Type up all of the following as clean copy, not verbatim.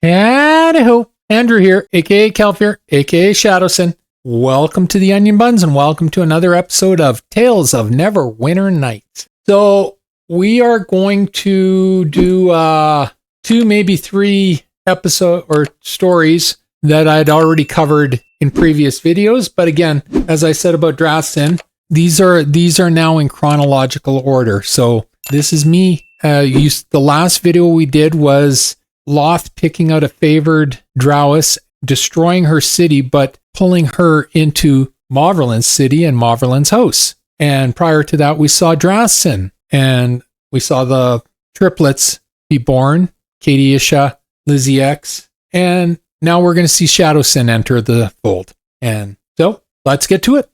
Howdy-ho, Andrew here, aka Kalfear, aka Shadosin. Welcome to the Onion Buns and welcome to another episode of Tales of Neverwinter Nights. So we are going to do two, maybe three episode or stories that I'd already covered in previous videos. But again, as I said about Shadosin, these are now in chronological order. So this is me. The last video we did was Loth picking out a favored Drowis, destroying her city, but pulling her into Mauverlin's city and Mauverlin's house. And prior to that, we saw Shadosin, and we saw the triplets be born, Katie Isha, Lizzie X, and now we're going to see Shadosin enter the fold. And so, let's get to it.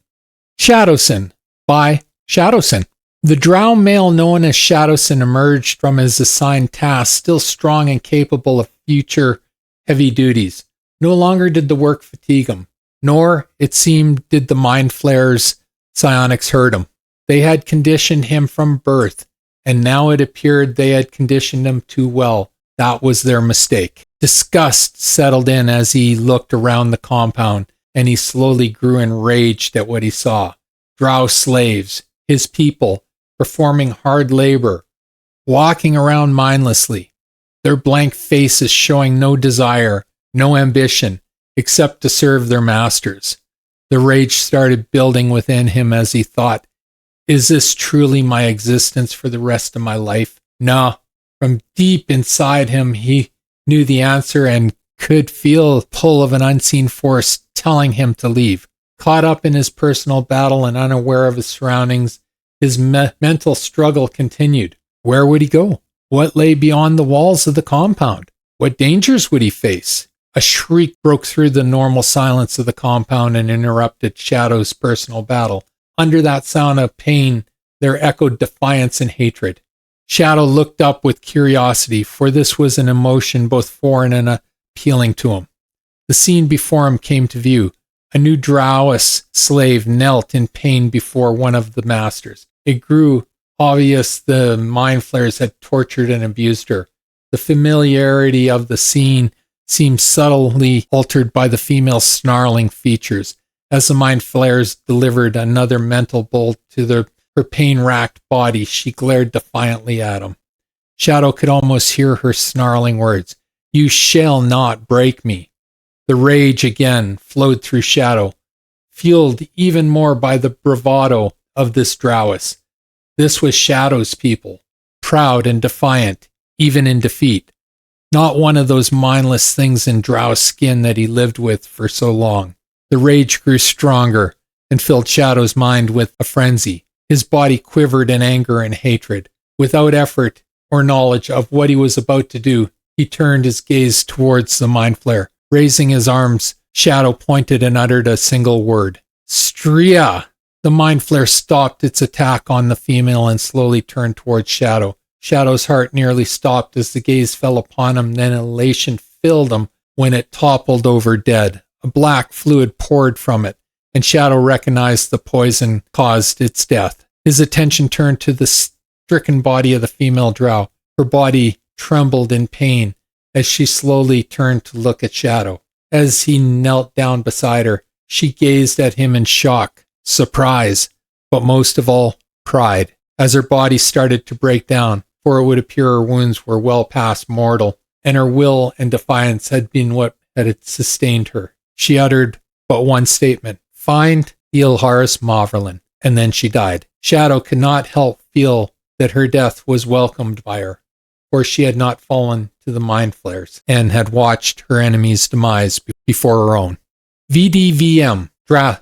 Shadosin by Shadosin. The drow male known as Shadosin emerged from his assigned task still strong and capable of future heavy duties. No longer did the work fatigue him, nor, it seemed, did the mind flayer's psionics hurt him. They had conditioned him from birth, and now it appeared they had conditioned him too well. That was their mistake. Disgust settled in as he looked around the compound, and he slowly grew enraged at what he saw. Drow slaves, his people, performing hard labor, walking around mindlessly, their blank faces showing no desire, no ambition, except to serve their masters. The rage started building within him as he thought, is this truly my existence for the rest of my life? No. From deep inside him, he knew the answer and could feel the pull of an unseen force telling him to leave. Caught up in his personal battle and unaware of his surroundings, his mental struggle continued. Where would he go? What lay beyond the walls of the compound? What dangers would he face? A shriek broke through the normal silence of the compound and interrupted Shadow's personal battle. Under that sound of pain, there echoed defiance and hatred. Shadow looked up with curiosity, for this was an emotion both foreign and appealing to him. The scene before him came to view. A new Drowis slave knelt in pain before one of the masters. It grew obvious the mind flayers had tortured and abused her. The familiarity of the scene seemed subtly altered by the female's snarling features. As the mind flayers delivered another mental bolt to her pain-racked body, she glared defiantly at him. Shadow could almost hear her snarling words, "You shall not break me." The rage again flowed through Shadow, fueled even more by the bravado of this Drowis. This was Shadow's people, proud and defiant, even in defeat. Not one of those mindless things in drow skin that he lived with for so long. The rage grew stronger and filled Shadow's mind with a frenzy. His body quivered in anger and hatred. Without effort or knowledge of what he was about to do, he turned his gaze towards the mind flayer. Raising his arms, Shadow pointed and uttered a single word. Stria! The mind flare stopped its attack on the female and slowly turned towards Shadow. Shadow's heart nearly stopped as the gaze fell upon him, then elation filled him when it toppled over dead. A black fluid poured from it, and Shadow recognized the poison caused its death. His attention turned to the stricken body of the female drow. Her body trembled in pain as she slowly turned to look at Shadow. As he knelt down beside her, she gazed at him in shock, surprise, but most of all, pride. As her body started to break down, for it would appear her wounds were well past mortal, and her will and defiance had been what had sustained her. She uttered but one statement, "Find Ilhar's Mauverlin," and then she died. Shadow could not help feel that her death was welcomed by her, for she had not fallen to the mind flayers and had watched her enemy's demise before her own. VDVM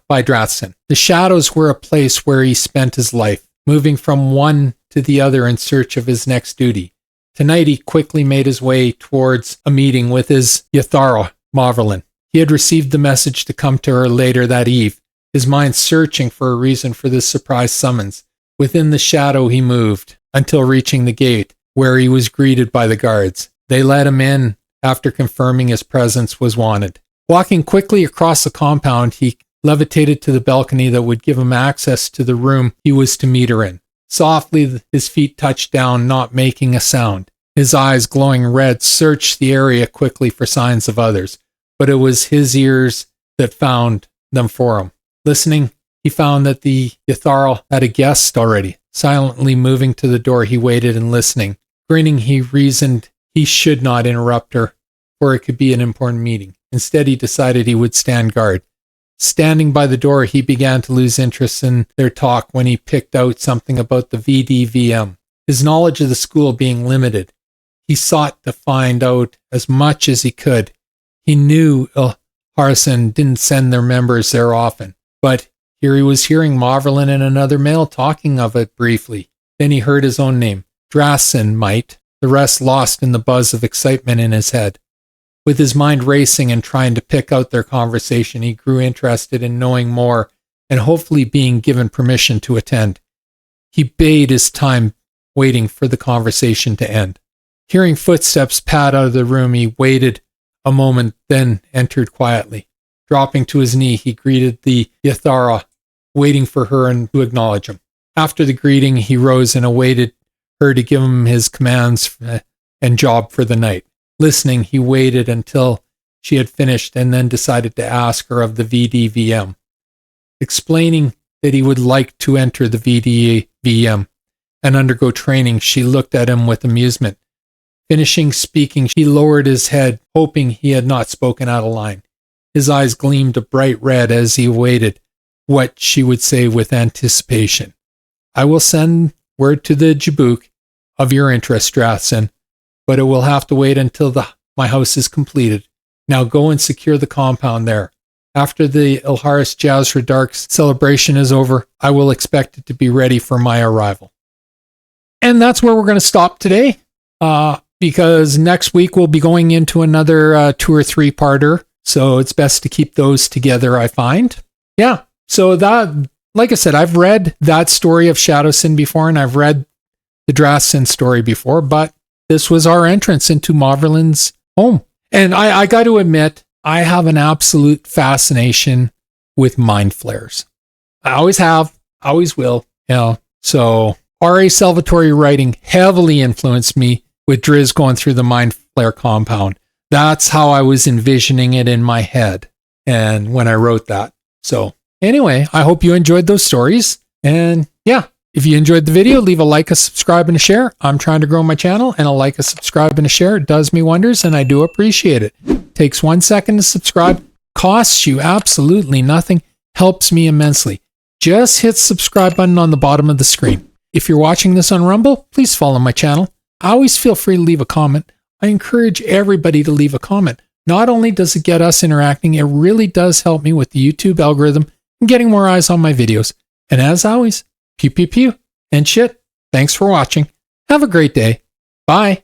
by Shadosin. The Shadows were a place where he spent his life, moving from one to the other in search of his next duty. Tonight he quickly made his way towards a meeting with his Yathara Mauverlin. He had received the message to come to her later that eve, his mind searching for a reason for this surprise summons. Within the shadow he moved, until reaching the gate, where he was greeted by the guards. They let him in after confirming his presence was wanted. Walking quickly across the compound, he levitated to the balcony that would give him access to the room he was to meet her in. Softly, his feet touched down, not making a sound. His eyes, glowing red, searched the area quickly for signs of others, but it was his ears that found them for him. Listening, he found that the Yatharl had a guest already. Silently moving to the door, he waited and listening. Grinning, he reasoned he should not interrupt her, for it could be an important meeting. Instead, he decided he would stand guard. Standing by the door, he began to lose interest in their talk when he picked out something about the VDVM. His knowledge of the school being limited, he sought to find out as much as he could. He knew Shadosin didn't send their members there often, but here he was hearing Maverlin and another male talking of it briefly. Then he heard his own name, Shadosin might, the rest lost in the buzz of excitement in his head. With his mind racing and trying to pick out their conversation, he grew interested in knowing more and hopefully being given permission to attend. He bade his time waiting for the conversation to end. Hearing footsteps pad out of the room, he waited a moment, then entered quietly. Dropping to his knee, he greeted the Yathara, waiting for her and to acknowledge him. After the greeting, he rose and awaited her to give him his commands and job for the night. Listening, he waited until she had finished and then decided to ask her of the VDVM. Explaining that he would like to enter the VDVM and undergo training, she looked at him with amusement. Finishing speaking, he lowered his head, hoping he had not spoken out of line. His eyes gleamed a bright red as he awaited what she would say with anticipation. I will send word to the Jabuk of your interest, Shadosin, but it will have to wait until my house is completed. Now go and secure the compound there. After the Ilharis Jazra Dark's celebration is over, I will expect it to be ready for my arrival. And that's where we're going to stop today, because next week we'll be going into another 2 or 3 parter. So it's best to keep those together, I find. Yeah. So that, like I said, I've read that story of Shadosin before, and I've read the Shadosin story before, but this was our entrance into Maverlin's home. And I got to admit, I have an absolute fascination with mind flayers. I always have, always will. You know, so R.A. Salvatore writing heavily influenced me with Driz going through the mind flare compound. That's how I was envisioning it in my head and when I wrote that. So anyway, I hope you enjoyed those stories. And yeah, if you enjoyed the video, leave a like, a subscribe, and a share. I'm trying to grow my channel, and a like, a subscribe, and a share does me wonders, and I do appreciate it. Takes 1 second to subscribe, costs you absolutely nothing, helps me immensely. Just hit the subscribe button on the bottom of the screen. If you're watching this on Rumble, please follow my channel. Always feel free to leave a comment. I encourage everybody to leave a comment. Not only does it get us interacting, it really does help me with the YouTube algorithm and getting more eyes on my videos. And as always, pew pew pew and shit. Thanks for watching. Have a great day. Bye.